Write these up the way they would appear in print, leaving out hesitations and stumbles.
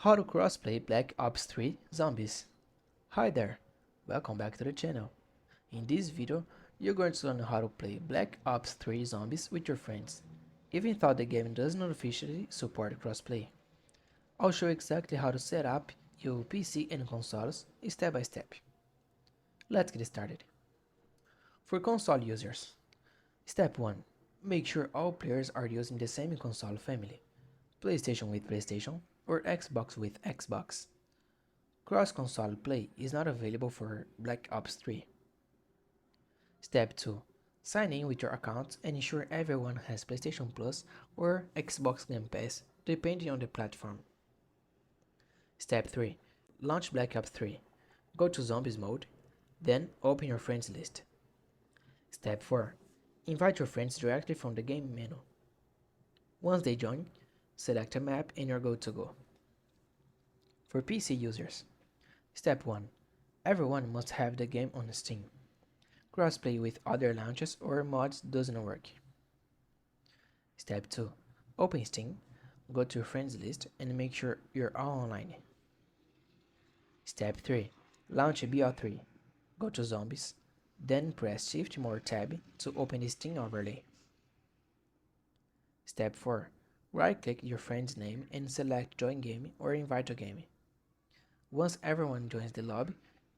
How to crossplay Black Ops 3 Zombies. Hi there, welcome back to the channel. In this video, you're going to learn how to play Black Ops 3 Zombies with your friends, even though the game does not officially support crossplay. I'll show you exactly how to set up your PC and consoles step by step. Let's get started. For console users, Step 1. Make sure all players are using the same console family, PlayStation with PlayStation or Xbox with Xbox. Cross-console play is not available for Black Ops 3. Step 2. Sign in with your account and ensure everyone has PlayStation Plus or Xbox Game Pass, depending on the platform. Step 3. Launch Black Ops 3. Go to Zombies mode, then open your friends list. Step 4. Invite your friends directly from the game menu. Once they join, select a map and you're good to go. For PC users, Step 1. Everyone must have the game on Steam. Crossplay with other launchers or mods doesn't work. Step 2. Open Steam, go to your friends list and make sure you're all online. Step 3. Launch BO3. Go to Zombies, then press Shift more Tab to open the Steam overlay. Step 4. Right-click your friend's name and select Join Game or Invite to Game. Once everyone joins the lobby,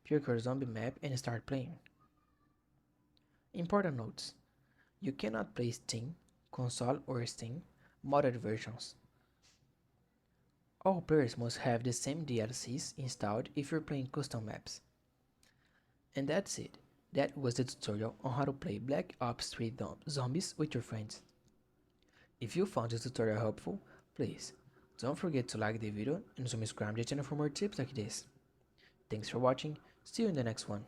pick your zombie map and start playing. Important notes: you cannot play Steam, console or Steam modded versions. All players must have the same DLCs installed if you're playing custom maps. And that's it. That was the tutorial on how to play Black Ops 3 Zombies with your friends. If you found this tutorial helpful, please don't forget to like the video and subscribe to the channel for more tips like this. Thanks for watching, see you in the next one.